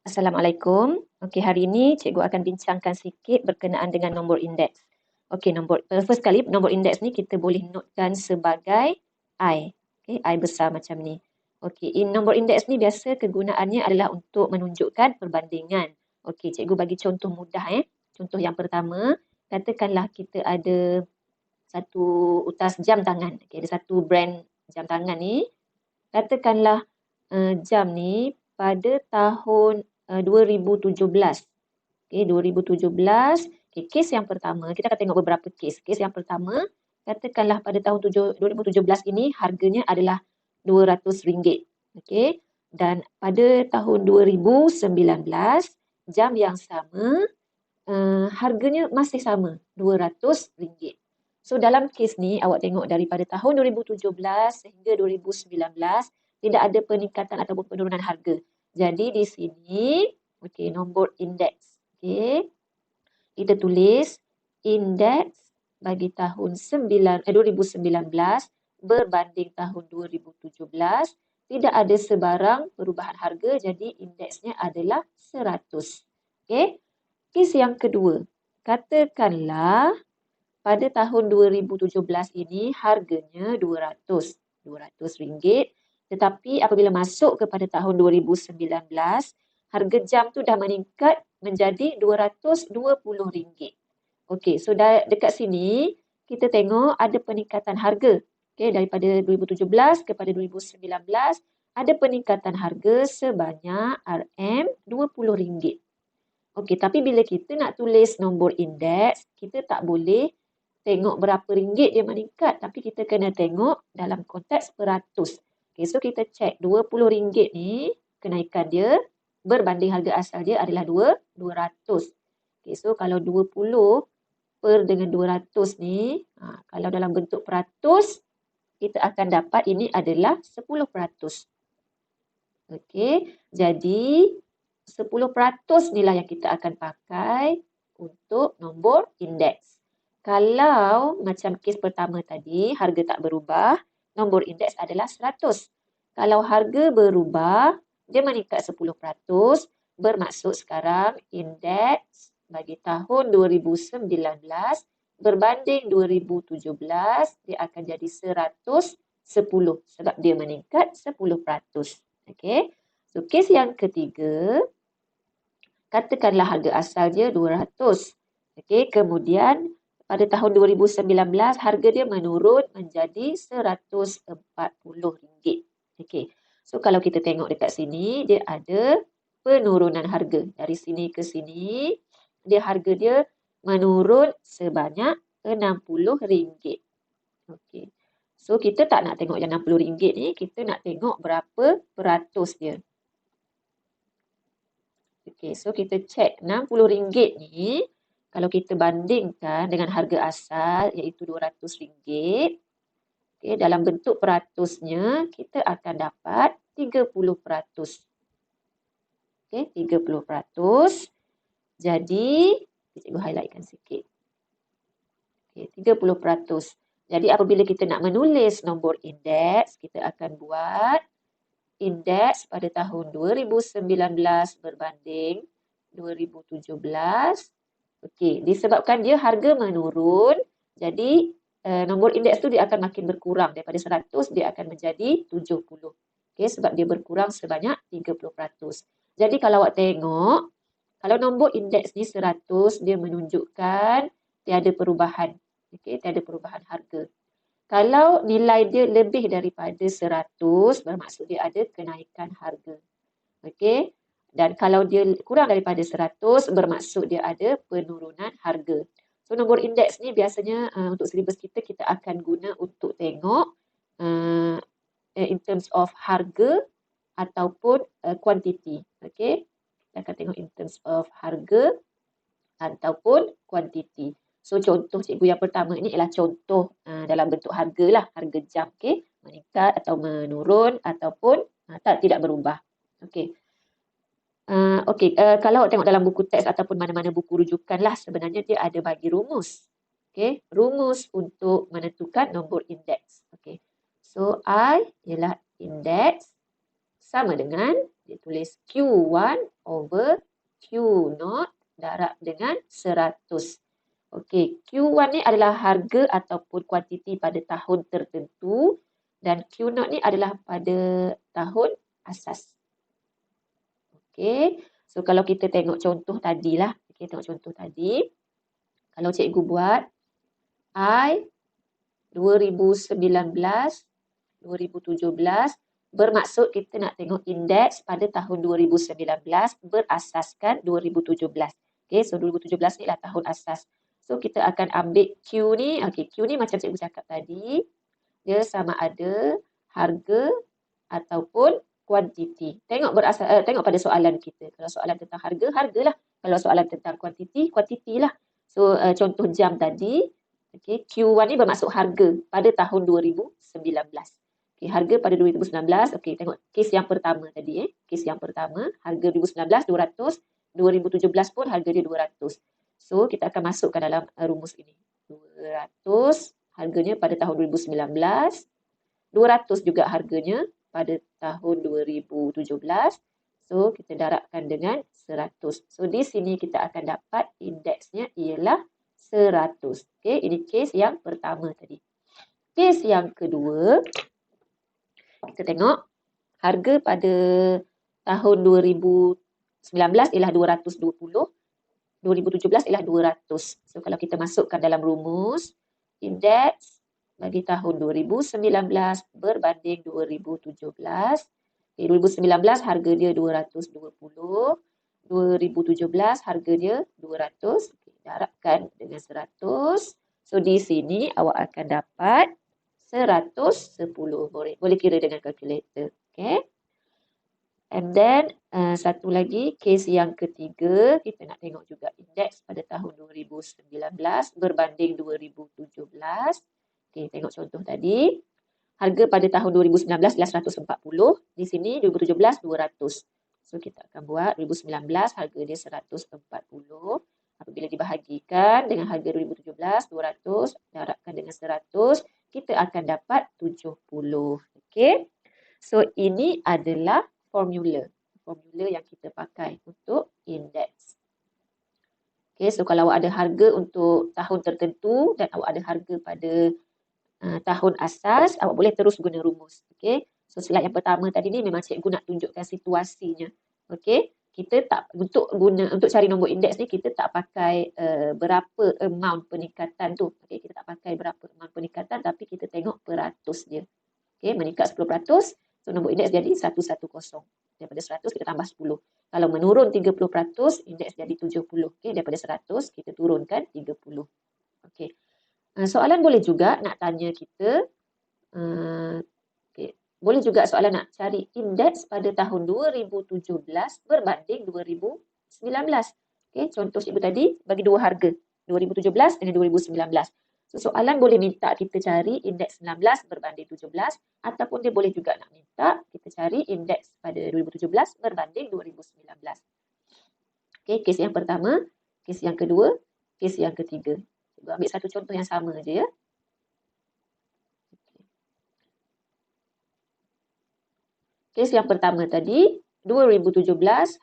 Assalamualaikum. Okey, hari ini cikgu akan bincangkan sikit berkenaan dengan nombor indeks. Okey, first kali nombor indeks ni kita boleh notekan sebagai I. Okey, I besar macam ni. Okey, nombor indeks ni biasa kegunaannya adalah untuk menunjukkan perbandingan. Okey, cikgu bagi contoh mudah Contoh yang pertama, katakanlah kita ada satu utas jam tangan. Okey, ada satu brand jam tangan ni. Katakanlah jam ni pada tahun 2017. Okey, 2017. Okey, kes yang pertama, kita akan tengok beberapa kes. Kes yang pertama, katakanlah pada tahun 2017 ini harganya adalah RM200. Okey, dan pada tahun 2019, jam yang sama, harganya masih sama, RM200. So dalam kes ni awak tengok daripada tahun 2017 sehingga 2019 tidak ada peningkatan ataupun penurunan harga. Jadi di sini okey, nombor indeks. Okey. Kita tulis indeks bagi tahun 2019 berbanding tahun 2017 tidak ada sebarang perubahan harga, jadi indeksnya adalah 100. Okey. Kes yang kedua, katakanlah pada tahun 2017 ini harganya RM200, tetapi apabila masuk kepada tahun 2019, harga jam tu dah meningkat menjadi RM220. Okey, so dekat sini kita tengok ada peningkatan harga. Okey, daripada 2017 kepada 2019 ada peningkatan harga sebanyak RM20. Okey, tapi bila kita nak tulis nombor indeks, kita tak boleh tengok berapa ringgit dia meningkat, tapi kita kena tengok dalam konteks peratus. Okey, so kita cek RM20 ni kenaikan dia berbanding harga asal dia adalah 200. Okey, so kalau 20 per dengan 200 ni, kalau dalam bentuk peratus, kita akan dapat ini adalah 10%. Okey, jadi 10% inilah yang kita akan pakai untuk nombor indeks. Kalau macam kes pertama tadi, harga tak berubah, nombor indeks adalah 100. Kalau harga berubah, dia meningkat 10%, bermaksud sekarang indeks bagi tahun 2019 berbanding 2017, dia akan jadi 110 sebab dia meningkat 10%. Okey. So, kes yang ketiga, katakanlah harga asal dia 200. Okey, kemudian pada tahun 2019 harga dia menurun menjadi RM140. Okey. So kalau kita tengok dekat sini dia ada penurunan harga. Dari sini ke sini harga dia menurun sebanyak RM60. Okey. So kita tak nak tengok yang RM60 ni, kita nak tengok berapa peratus dia. Okey, so kita cek RM60 ni, kalau kita bandingkan dengan harga asal iaitu RM200, okay, dalam bentuk peratusnya, kita akan dapat 30%. Okay, 30%. Jadi, cikgu highlightkan sikit. Okay, 30%. Jadi, apabila kita nak menulis nombor indeks, kita akan buat indeks pada tahun 2019 berbanding 2017. Okey, disebabkan dia harga menurun, jadi nombor indeks tu dia akan makin berkurang. Daripada 100 dia akan menjadi 70. Okey, sebab dia berkurang sebanyak 30%. Jadi kalau awak tengok, kalau nombor indeks ni 100, dia menunjukkan tiada perubahan. Okey, tiada perubahan harga. Kalau nilai dia lebih daripada 100, bermaksud dia ada kenaikan harga. Okey. Dan kalau dia kurang daripada 100, bermaksud dia ada penurunan harga. So, nombor indeks ni biasanya untuk silibus kita akan guna untuk tengok in terms of harga ataupun kuantiti. Okey. Kita akan tengok in terms of harga ataupun kuantiti. So, contoh cikgu yang pertama ini ialah contoh dalam bentuk harga lah, harga jam, okay? Meningkat atau menurun ataupun tidak berubah. Okay. Kalau tengok dalam buku teks ataupun mana-mana buku rujukan lah, sebenarnya dia ada bagi rumus. Okay. Rumus untuk menentukan nombor indeks. Okay. So, I ialah indeks sama dengan Dia tulis Q1 over Q0 darab dengan 100. Okey, Q1 ni adalah harga ataupun kuantiti pada tahun tertentu dan Q0 ni adalah pada tahun asas. Okey, so kalau kita tengok contoh tadilah, kita tengok contoh tadi. Kalau cikgu buat I 2019, 2017, bermaksud kita nak tengok indeks pada tahun 2019 berasaskan 2017. Okey, so 2017 ni lah tahun asas. So kita akan ambil Q ni, okey, Q ni macam cikgu cakap tadi, dia sama ada harga ataupun kuantiti. Tengok tengok pada soalan kita. Kalau soalan tentang harga, hargalah. Kalau soalan tentang kuantiti, kuantiti lah. So contoh jam tadi, okay, Q1 ni bermaksud harga pada tahun 2019. Okay, harga pada 2019, okay, tengok kes yang pertama tadi. Kes yang pertama, harga 2019 200, 2017 pun harga dia 200. So kita akan masukkan dalam rumus ini. 200 harganya pada tahun 2019, 200 juga harganya pada tahun 2017. So, kita darabkan dengan 100. So, di sini kita akan dapat indeksnya ialah 100. Okey, ini kes yang pertama tadi. Kes yang kedua, kita tengok harga pada tahun 2019 ialah 220, 2017 ialah 200. So, kalau kita masukkan dalam rumus, indeks bagi tahun 2019 berbanding 2017. Okay, 2019 harga dia 220, 2017 harga dia 200. Okay, darabkan dengan 100. So di sini awak akan dapat 110. Boleh kira dengan kalkulator. Okay. And then satu lagi kes yang ketiga, kita nak tengok juga indeks pada tahun 2019 berbanding 2017. Okay, tengok contoh tadi. Harga pada tahun 2019 ialah 140. Di sini 2017 200. So kita akan buat 2019 harga dia 140. Apabila dibahagikan dengan harga 2017 200 darabkan dengan 100, kita akan dapat 70. Okey. So ini adalah formula yang kita pakai untuk indeks. Okey, so kalau awak ada harga untuk tahun tertentu dan awak ada harga pada tahun asas, awak boleh terus guna rumus. Okey. So slide yang pertama tadi ni memang cikgu nak tunjukkan situasinya. Okey. Kita tak untuk cari nombor indeks ni kita tak pakai berapa amount peningkatan tu. Okey, kita tak pakai berapa amount peningkatan tapi kita tengok peratus dia. Okey, meningkat 10%, so nombor indeks jadi 110. Daripada 100 kita tambah 10. Kalau menurun 30%, indeks jadi 70. Okey, daripada 100 kita turunkan 30. Okey. Soalan boleh juga nak tanya kita, okay, boleh juga soalan nak cari indeks pada tahun 2017 berbanding 2019. Okay, contoh cikgu tadi bagi dua harga, 2017 dengan 2019. So, soalan boleh minta kita cari indeks 19 berbanding 17 ataupun dia boleh juga nak minta kita cari indeks pada 2017 berbanding 2019. Okay, kes yang pertama, kes yang kedua, kes yang ketiga. Cikgu ambil satu contoh yang sama je ya. Kes yang pertama tadi, 2017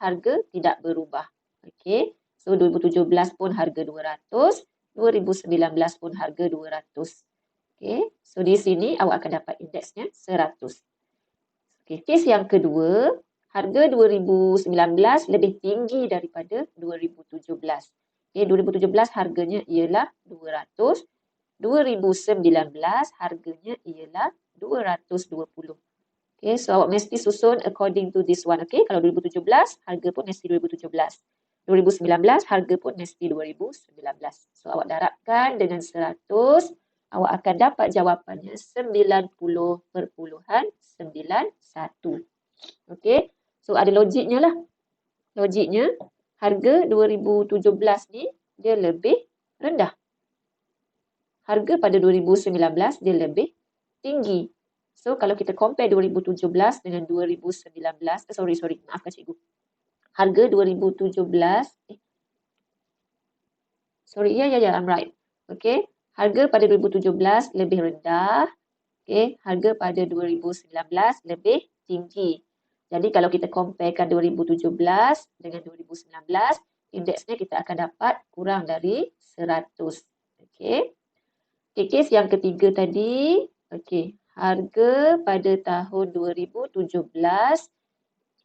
harga tidak berubah. Okey. So 2017 pun harga 200, 2019 pun harga 200. Okey. So di sini awak akan dapat indeksnya 100. Okey, kes yang kedua, harga 2019 lebih tinggi daripada 2017. Okay, 2017 harganya ialah 200, 2019 harganya ialah 220. Okay, so awak mesti susun according to this one. Okay, kalau 2017 harga pun mesti 2017. 2019 harga pun mesti 2019. So awak darabkan dengan 100, awak akan dapat jawapannya 90.91. Okay, so ada logiknya lah. Logiknya, harga 2017 ni dia lebih rendah. Harga pada 2019 dia lebih tinggi. So kalau kita compare 2017 dengan 2019, maafkan cikgu. Harga 2017, I'm right. Okay, harga pada 2017 lebih rendah. Okay, harga pada 2019 lebih tinggi. Jadi kalau kita comparekan 2017 dengan 2019, indeksnya kita akan dapat kurang dari 100. Okey. Okay, kes yang ketiga tadi, okey, harga pada tahun 2017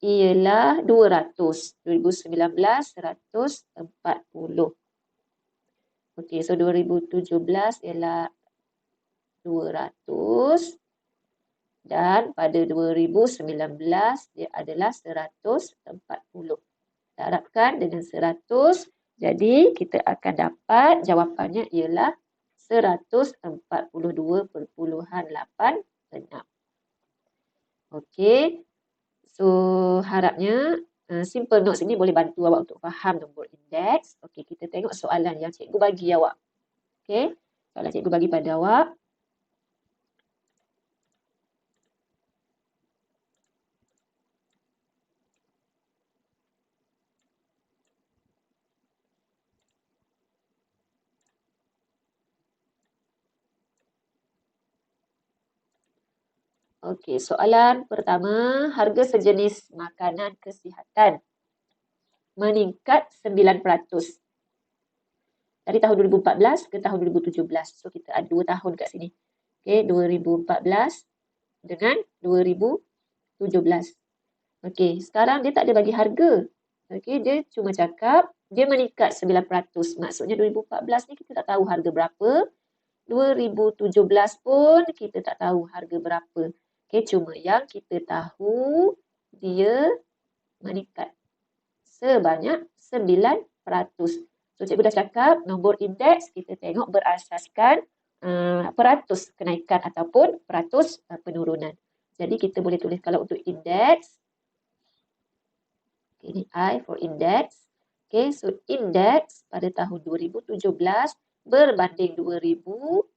ialah 200. 2019 140. Okey, so 2017 ialah 200 dan pada 2019 dia adalah 140. Kita harapkan dengan 100, jadi kita akan dapat jawapannya ialah 142.86. Okey. So harapnya simple notes ini boleh bantu awak untuk faham nombor indeks. Okey, kita tengok soalan yang cikgu bagi awak. Okey. Soalan cikgu bagi pada awak. Okey, soalan pertama, harga sejenis makanan kesihatan meningkat 9% dari tahun 2014 ke tahun 2017. So kita ada 2 tahun kat sini. Okey, 2014 dengan 2017. Okey, sekarang dia tak ada bagi harga. Okey, dia cuma cakap dia meningkat 9%. Maksudnya 2014 ni kita tak tahu harga berapa. 2017 pun kita tak tahu harga berapa. Okey, cuma yang kita tahu dia meningkat sebanyak 9%. So, cikgu dah cakap nombor indeks kita tengok berasaskan peratus kenaikan ataupun peratus penurunan. Jadi kita boleh tulis kalau untuk indeks, okay, ini I for index. Okay, so indeks pada tahun 2017 berbanding 2014,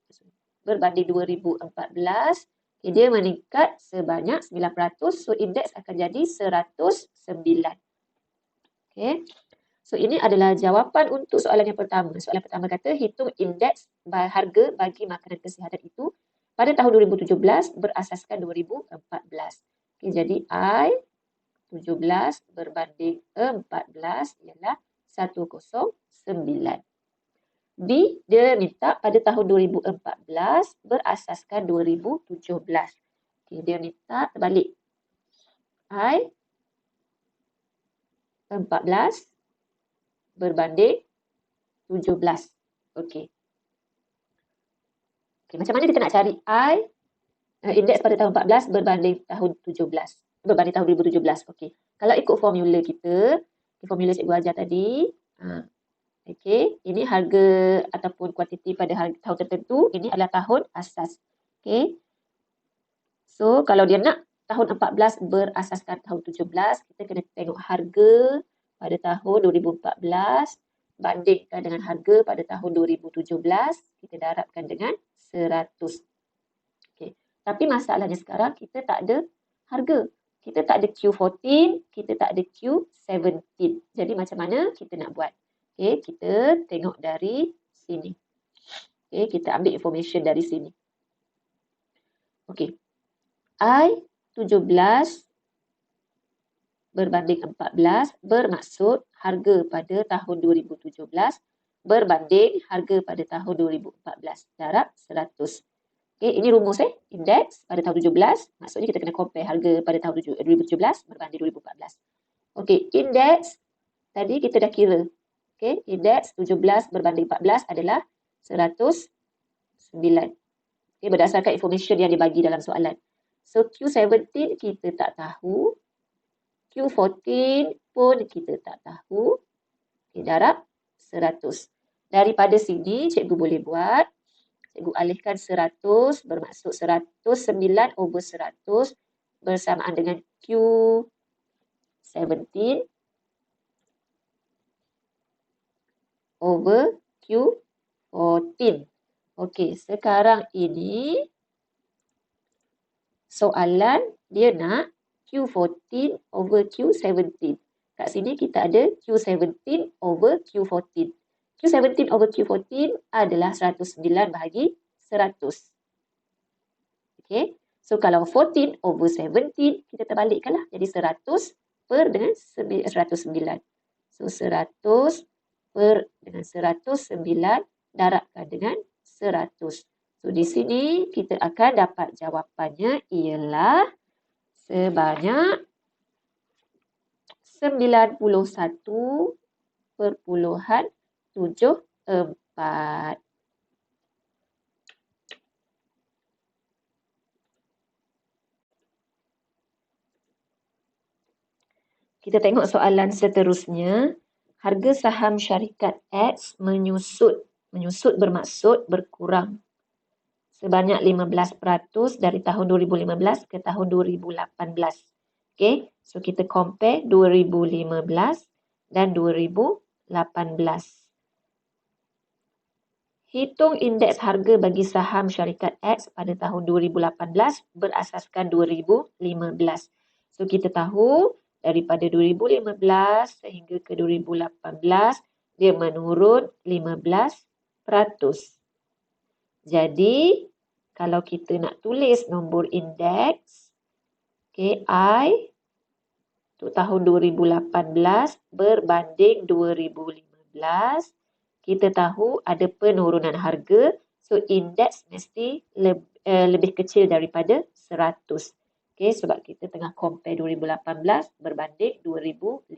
okay, dia meningkat sebanyak 9%. So indeks akan jadi 109. Okay. So ini adalah jawapan untuk soalan yang pertama. Soalan pertama kata hitung indeks harga bagi makanan kesihatan itu pada tahun 2017 berasaskan 2014. Okay, jadi I 17 berbanding 14 ialah 109. B, dia minta pada tahun 2014 berasaskan 2017. Okay, dia minta terbalik. I 14 berbanding 17. Okey. Okay, macam mana kita nak cari I indeks pada tahun 14 berbanding tahun 17? Berbanding tahun 2017. Okey. Kalau ikut formula kita, formula cikgu ajar tadi, okey, ini harga ataupun kuantiti pada tahun tertentu, ini adalah tahun asas. Okey. So, kalau dia nak tahun 14 berasaskan tahun 17, kita kena tengok harga pada tahun 2014 bandingkan dengan harga pada tahun 2017, kita darabkan dengan 100. Okey. Tapi masalahnya sekarang kita tak ada harga. Kita tak ada Q14, kita tak ada Q17. Jadi macam mana kita nak buat? Okey, kita tengok dari sini. Okey, kita ambil information dari sini. Okey. I 17 berbanding 14 bermaksud harga pada tahun 2017 berbanding harga pada tahun 2014. Darab 100. Okay, ini rumus indeks pada tahun 17. Maksudnya kita kena compare harga pada tahun 2017 berbanding 2014. Okey, indeks tadi kita dah kira. Okey, indeks 17 berbanding 14 adalah 109. Okey, berdasarkan information yang dibagi dalam soalan. So Q17 kita tak tahu. Q14 pun kita tak tahu. Okey, darab 100. Daripada sini cikgu boleh buat. Cikgu alihkan 100 bermaksud 109 over 100 bersamaan dengan Q17 over Q14. Okey, sekarang ini soalan dia nak Q14 over Q17. Kat sini kita ada Q17 over Q14. Q17 over Q14 adalah 109 bahagi 100. Okey. So kalau 14 over 17, kita terbalikkan lah. Jadi 100 per dengan 109. So 100 per dengan 109 darabkan dengan 100. So di sini kita akan dapat jawapannya ialah sebanyak 91.74. Kita tengok soalan seterusnya. Harga saham syarikat X menyusut. Menyusut bermaksud berkurang sebanyak 15% dari tahun 2015 ke tahun 2018. Okay, so kita compare 2015 dan 2018. Hitung indeks harga bagi saham syarikat X pada tahun 2018 berasaskan 2015. So kita tahu daripada 2015 sehingga ke 2018 dia menurun 15%. Jadi kalau kita nak tulis nombor indeks I untuk tahun 2018 berbanding 2015, kita tahu ada penurunan harga, so indeks mesti lebih kecil daripada 100. Okay, sebab kita tengah compare 2018 berbanding 2015.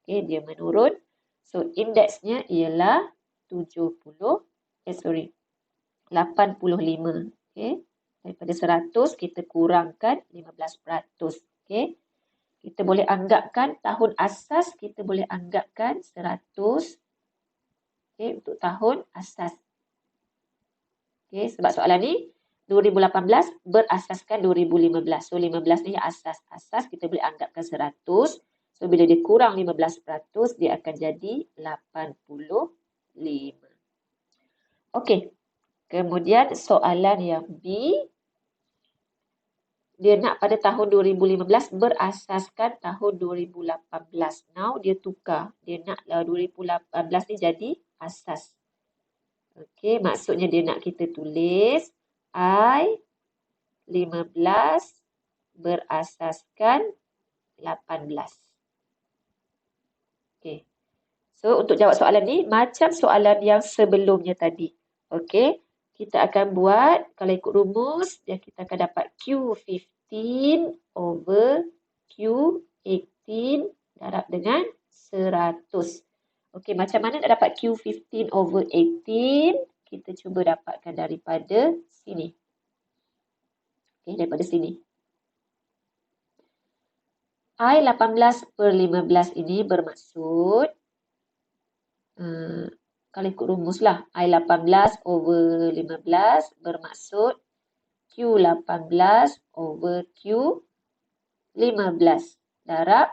Okay, dia menurun. So indeksnya ialah 85. Okay. Daripada 100 kita kurangkan 15%. Okay. Kita boleh anggapkan tahun asas, kita boleh anggapkan 100. Okay, untuk tahun asas. Okay, sebab soalan ni 2018 berasaskan 2015. So 15 ni asas. Asas kita boleh anggapkan 100. So bila dia kurang 15%, dia akan jadi 85. Okay. Kemudian soalan yang B, dia nak pada tahun 2015 berasaskan tahun 2018. Now dia tukar. Dia nak 2018 ni jadi asas. Okey, maksudnya dia nak kita tulis I15 berasaskan 18. Okey. So untuk jawab soalan ni macam soalan yang sebelumnya tadi. Okey. Kita akan buat, kalau ikut rumus, kita akan dapat Q15 over Q18 darab dengan 100. Okey, macam mana nak dapat Q15 over 18? Kita cuba dapatkan daripada sini. Okey, daripada sini. I18 per 15 ini bermaksud kalau ikut rumus lah, I18 over 15 bermaksud Q18 over Q15 darab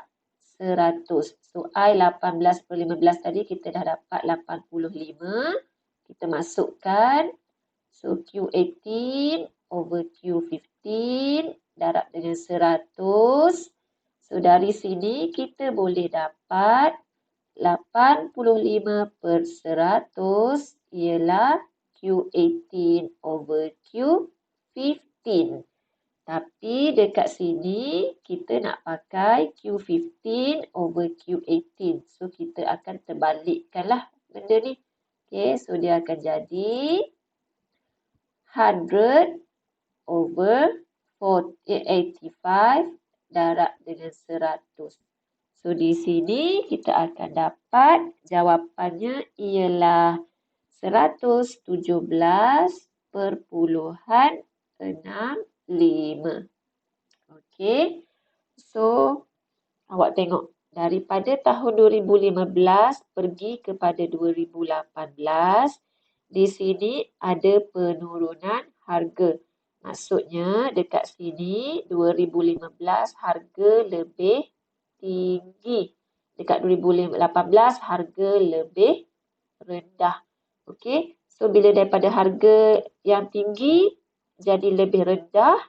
100. So, I18 per 15 tadi kita dah dapat 85. Kita masukkan. So, Q18 over Q15 darab dengan 100. So, dari sini kita boleh dapat 85 per 100 ialah Q18 over Q15. Tapi dekat sini kita nak pakai Q15 over Q18. So kita akan terbalikkanlah benda ni. Okay, so dia akan jadi 100 over 85 darab dengan 100. So, di sini kita akan dapat jawapannya ialah 117.65. Okey. So, awak tengok. Daripada tahun 2015 pergi kepada 2018, di sini ada penurunan harga. Maksudnya dekat sini 2015 harga lebih tinggi. Dekat 2018 harga lebih rendah. Okey. So bila daripada harga yang tinggi jadi lebih rendah,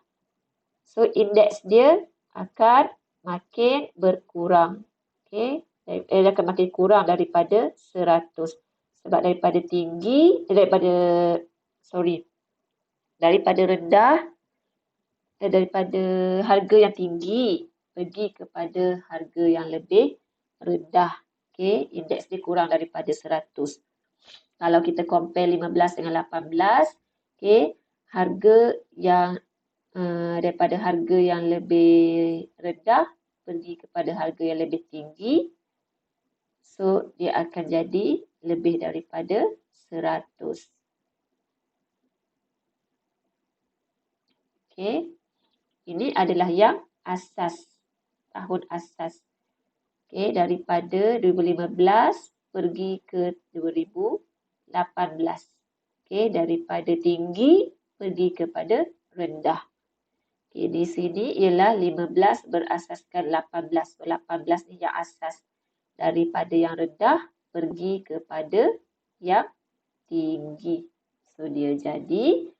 so indeks dia akan makin berkurang. Okey. Dia akan makin kurang daripada 100. Sebab daripada tinggi, daripada rendah daripada harga yang tinggi pergi kepada harga yang lebih rendah. Okey, indeks dia kurang daripada 100. Kalau kita compare 15 dengan 18, okey, harga yang daripada harga yang lebih rendah pergi kepada harga yang lebih tinggi. So, dia akan jadi lebih daripada 100. Okey. Ini adalah yang asas. Tahun asas. Okey, daripada 2015 pergi ke 2018. Okey, daripada tinggi pergi kepada rendah. Okey, di sini ialah 15 berasaskan 18. So, 18 ni yang asas. Daripada yang rendah pergi kepada yang tinggi. So, dia jadi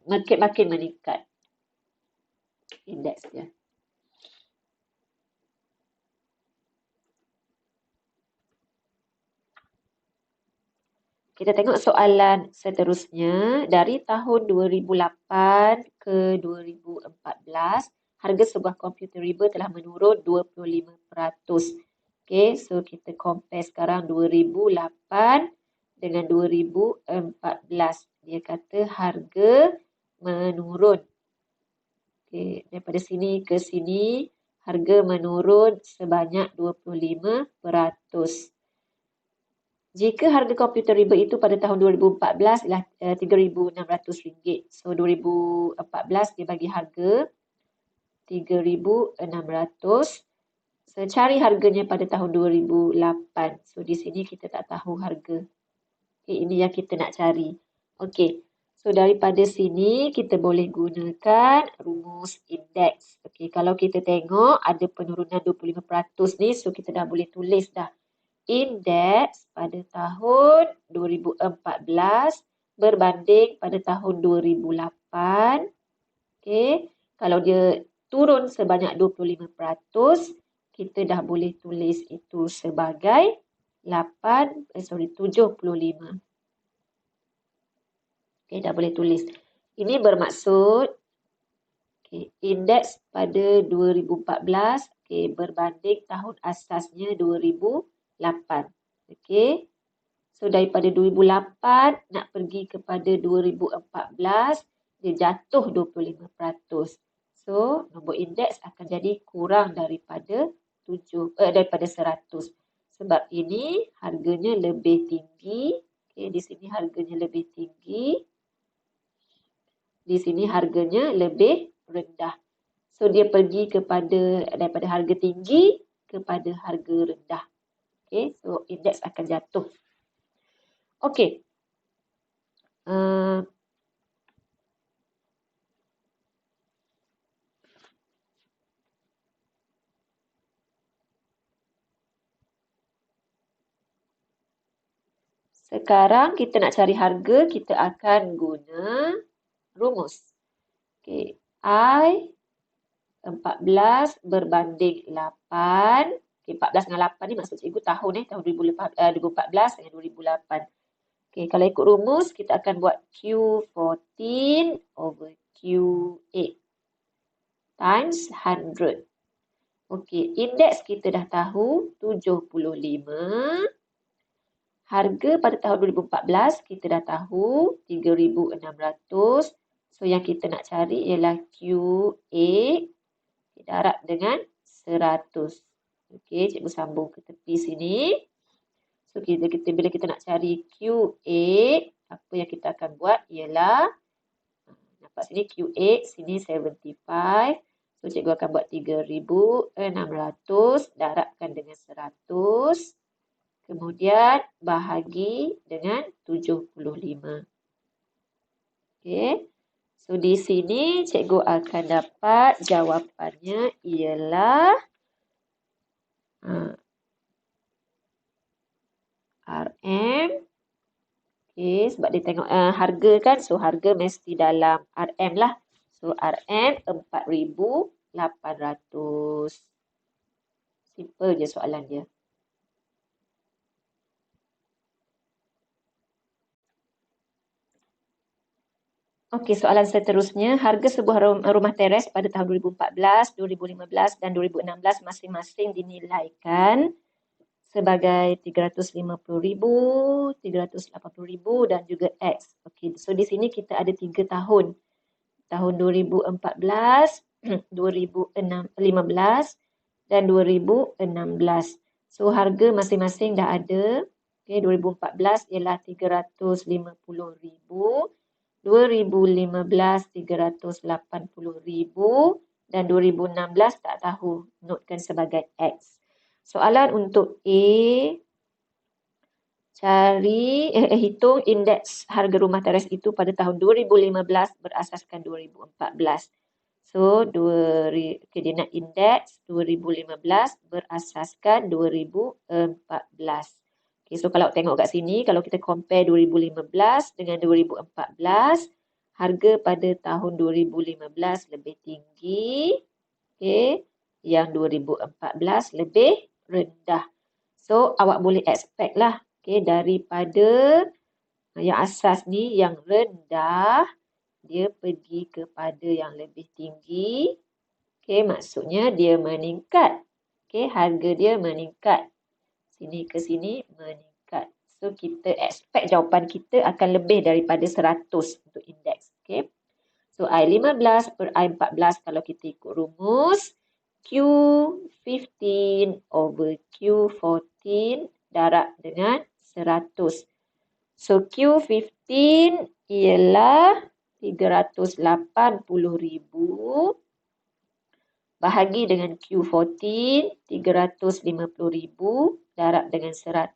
makin meningkat indeks dia. Kita tengok soalan seterusnya. Dari tahun 2008 ke 2014, harga sebuah komputer riba telah menurun 25%. Okey, so kita compare sekarang 2008 dengan 2014. Dia kata harga menurun. Okey, daripada sini ke sini, harga menurun sebanyak 25%. Jika harga komputer riba itu pada tahun 2014 ialah RM3,600. So 2014 dia bagi harga RM3,600. So cari harganya pada tahun 2008. So di sini kita tak tahu harga. Okay, ini yang kita nak cari. Okey. So daripada sini kita boleh gunakan rumus indeks. Okey, kalau kita tengok ada penurunan 25% ni, so kita dah boleh tulis dah. Indeks pada tahun 2014 berbanding pada tahun 2008. Okey, kalau dia turun sebanyak 25%, kita dah boleh tulis itu sebagai 75. Okey, dah boleh tulis. Ini bermaksud indeks pada 2014 berbanding tahun asasnya 2008. Okey. So daripada 2008 nak pergi kepada 2014, dia jatuh 25%. So nombor indeks akan jadi kurang daripada 100. Sebab ini harganya lebih tinggi. Okey, di sini harganya lebih tinggi. Di sini harganya lebih rendah. So dia pergi daripada harga tinggi kepada harga rendah. Okay, so indeks akan jatuh. Okay. Sekarang kita nak cari harga, kita akan guna rumus. Okay. I 14 berbanding 8. Okay, 14 dengan 8 ni maksud cikgu tahun tahun 2014 dengan 2008. Okay, kalau ikut rumus kita akan buat Q14 over Q8 times 100. Okay, indeks kita dah tahu 75. Harga pada tahun 2014 kita dah tahu 3,600. So yang kita nak cari ialah Q8 darab dengan 100. Okey, cikgu sambung ke tepi sini. So bila kita nak cari Q8, apa yang kita akan buat ialah nampak sini Q8, sini 75. So cikgu akan buat 3,600 darabkan dengan 100. Kemudian bahagi dengan 75. Okey. So di sini cikgu akan dapat jawapannya ialah RM. Okey, sebab dia tengok harga kan. So harga mesti dalam RM lah. So RM 4,800. Simple je soalan dia. Okey, soalan seterusnya, harga sebuah rumah teres pada tahun 2014, 2015 dan 2016 masing-masing dinilaikan sebagai 350,000, 380,000 dan juga X. Okey, so di sini kita ada 3 tahun. Tahun 2014, 2015 dan 2016. So harga masing-masing dah ada. Okey, 2014 ialah 350,000, 2015 380,000 dan 2016 tak tahu. Notkan sebagai X. Soalan untuk A, hitung indeks harga rumah teres itu pada tahun 2015 berasaskan 2014. So, dia nak indeks 2015 berasaskan 2014. Okay, so kalau tengok kat sini, kalau kita compare 2015 dengan 2014, harga pada tahun 2015 lebih tinggi. Okay, yang 2014 lebih rendah. So, awak boleh expect lah. Okay, daripada yang asas ni, yang rendah, dia pergi kepada yang lebih tinggi. Okay, maksudnya dia meningkat. Okay, harga dia meningkat. Sini ke sini meningkat. So, kita expect jawapan kita akan lebih daripada 100 untuk indeks. Okay. So, I15 per I14 kalau kita ikut rumus, Q15 over Q14 darab dengan 100. So, Q15 ialah 380,000 bahagi dengan Q14 350,000 darab dengan 100.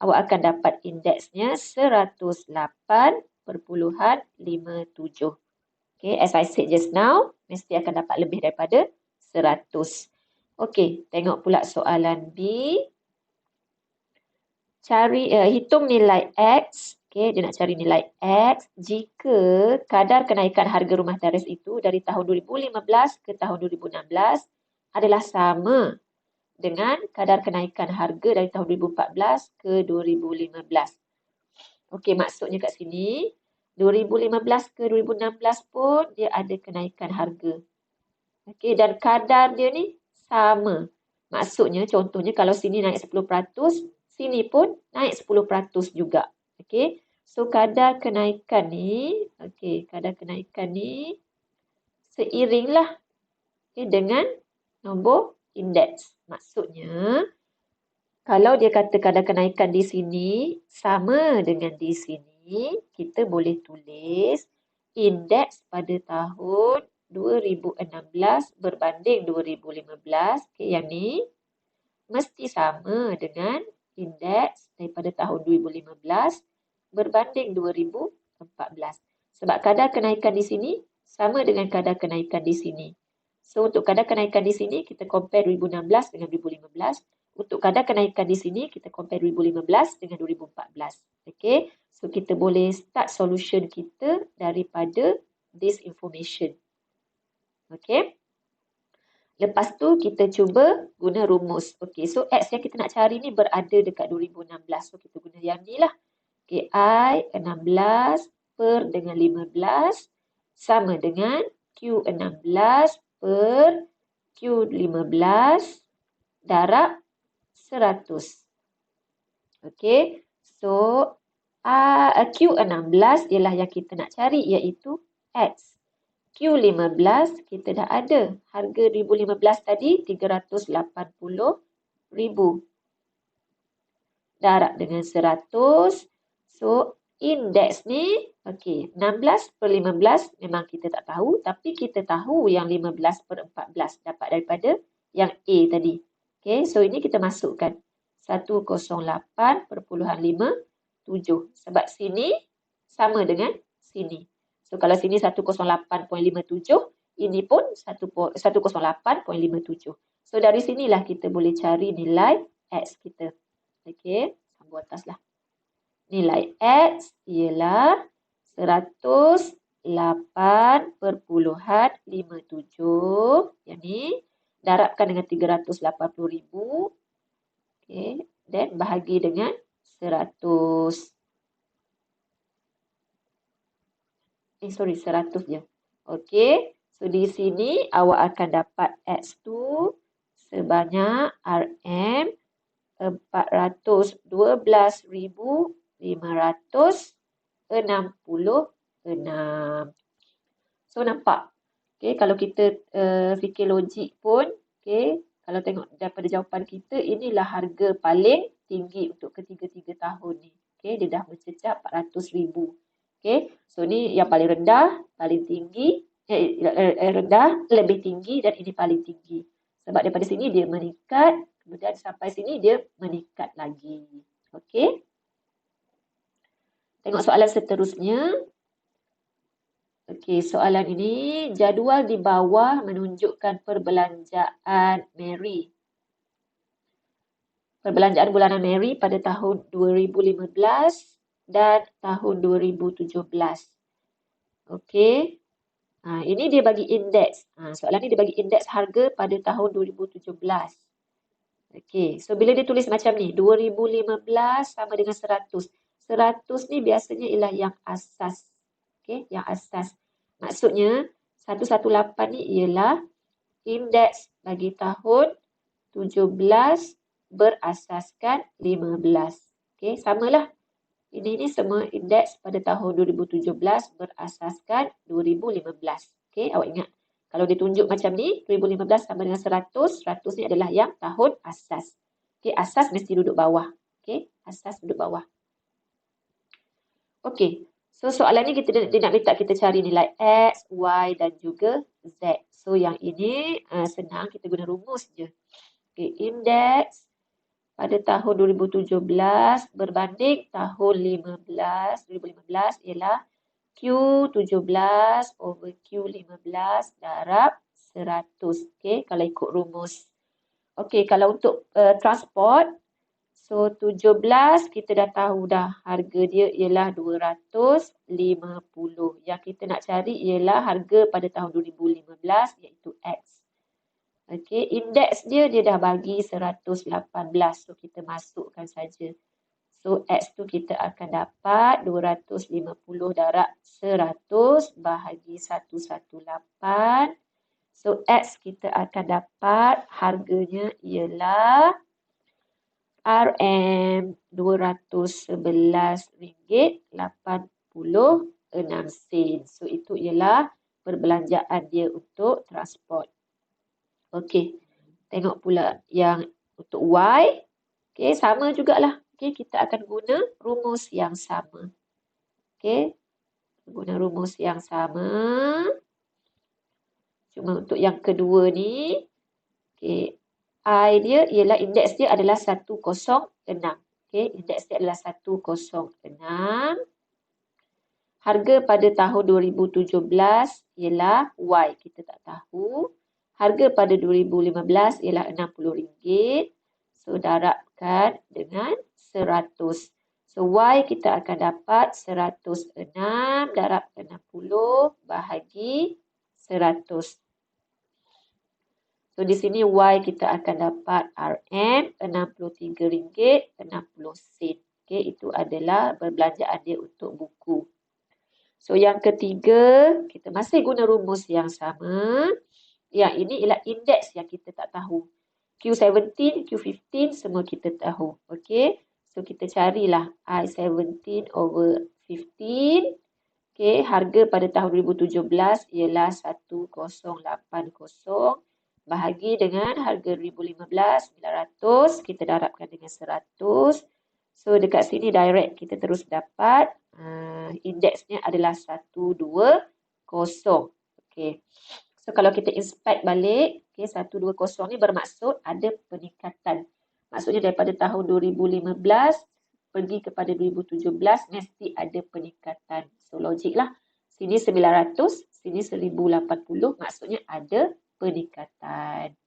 Awak akan dapat indeksnya 108.57. Okay, as I said just now, mesti akan dapat lebih daripada 100. Okay, tengok pula soalan B. Hitung nilai X. Okay, dia nak cari nilai X jika kadar kenaikan harga rumah teres itu dari tahun 2015 ke tahun 2016 adalah sama dengan kadar kenaikan harga dari tahun 2014 ke 2015. Okey, maksudnya kat sini 2015 ke 2016 pun dia ada kenaikan harga. Okey, dan kadar dia ni sama. Maksudnya contohnya kalau sini naik 10%, sini pun naik 10% juga. Okey. So kadar kenaikan ni, seiringlah dengan nombor indeks. Maksudnya kalau dia kata kadar kenaikan di sini sama dengan di sini, kita boleh tulis indeks pada tahun 2016 berbanding 2015. Okay, yang ni mesti sama dengan indeks daripada tahun 2015 berbanding 2014. Sebab kadar kenaikan di sini sama dengan kadar kenaikan di sini. So, untuk kadar kenaikan di sini, kita compare 2016 dengan 2015. Untuk kadar kenaikan di sini, kita compare 2015 dengan 2014. Okay, so kita boleh start solution kita daripada this information. Okay. Lepas tu kita cuba guna rumus. Okay, so X yang kita nak cari ni berada dekat 2016. So kita guna yang ni lah. Okay, I 16 per dengan 15 sama dengan Q16 per Q15 darab 100. Okay, so Q16 ialah yang kita nak cari iaitu X. Q15 kita dah ada. Harga 2015 tadi 380,000. Darab dengan 100. So, indeks ni, okay, 16 per 15 memang kita tak tahu. Tapi kita tahu yang 15 per 14 dapat daripada yang A tadi. Okay, so ini kita masukkan. 108.57. Sebab sini sama dengan sini. So, kalau sini 108.57, ini pun 108.57. So, dari sinilah kita boleh cari nilai X kita. Okey, sambung atas lah. Nilai X ialah 108.57. Yang ni darabkan dengan 380,000. Okey, dan bahagi dengan 100. Sorry, 100 je. Okey. So, di sini awak akan dapat X2 sebanyak RM 412,566. So, nampak? Okay, kalau kita fikir logik pun, okay, kalau tengok daripada jawapan kita, inilah harga paling tinggi untuk ketiga-tiga tahun ni. Okay, dia dah mencecah 400,000. Okay, so ni yang paling rendah, paling tinggi, rendah, lebih tinggi dan ini paling tinggi. Sebab daripada sini dia meningkat, kemudian sampai sini dia meningkat lagi. Okay. Tengok soalan seterusnya. Okey, soalan ini, jadual di bawah menunjukkan perbelanjaan Mary. Perbelanjaan bulanan Mary pada tahun 2015 dan tahun 2017. Okey. Ini dia bagi indeks. Soalan ni dia bagi indeks harga pada tahun 2017. Okey, so bila dia tulis macam ni, 2015 sama dengan 100. 100 ni biasanya ialah yang asas. Okey, yang asas. Maksudnya 118 ni ialah indeks bagi tahun 17 berasaskan 15. Okey, samalah. Ini semua indeks pada tahun 2017 berasaskan 2015. Okey, awak ingat. Kalau ditunjuk macam ni, 2015 sama dengan 100, 100 ni adalah yang tahun asas. Okey, asas mesti duduk bawah. Okey, asas duduk bawah. Okey, so soalan ni dia nak minta kita cari nilai X, Y dan juga Z. So yang ini senang, kita guna rumus je. Okey, indeks pada tahun 2017 berbanding tahun 2015 ialah Q17 over Q15 darab 100. Okey, kalau ikut rumus. Okey, kalau untuk transport, so 17 kita dah tahu dah harga dia ialah 250. Yang kita nak cari ialah harga pada tahun 2015 iaitu X. Okey, indeks dia dah bagi 118. So kita masukkan saja. So X tu kita akan dapat 250 darab 100 bahagi 118. So X kita akan dapat harganya ialah RM211.86. So itu ialah perbelanjaan dia untuk transport. Okey, tengok pula yang untuk Y. Okey, sama jugalah. Okey, kita akan guna rumus yang sama. Okey, guna rumus yang sama. Cuma untuk yang kedua ni, okey, I dia ialah indeks dia adalah 106. Okey, indeks dia adalah 106. Harga pada tahun 2017 ialah Y, kita tak tahu. Harga pada 2015 ialah RM60. So, darabkan dengan 100. So, Y kita akan dapat 106 darab 60 bahagi 100. So, di sini Y kita akan dapat RM63.60. Okay, itu adalah perbelanjaan dia untuk buku. So, yang ketiga, kita masih guna rumus yang sama. Yang ini ialah indeks yang kita tak tahu. Q17, Q15 semua kita tahu. Okay. So, kita carilah I17 over 15. Okay. Harga pada tahun 2017 ialah 1080. Bahagi dengan harga 2015, 900. Kita darabkan dengan 100. So, dekat sini direct kita terus dapat. Indeksnya adalah 120. Okay. So, kalau kita inspect balik, okay, 120 ni bermaksud ada peningkatan. Maksudnya daripada tahun 2015 pergi kepada 2017 mesti ada peningkatan. So, logik lah. Sini 900, sini 1080, maksudnya ada peningkatan.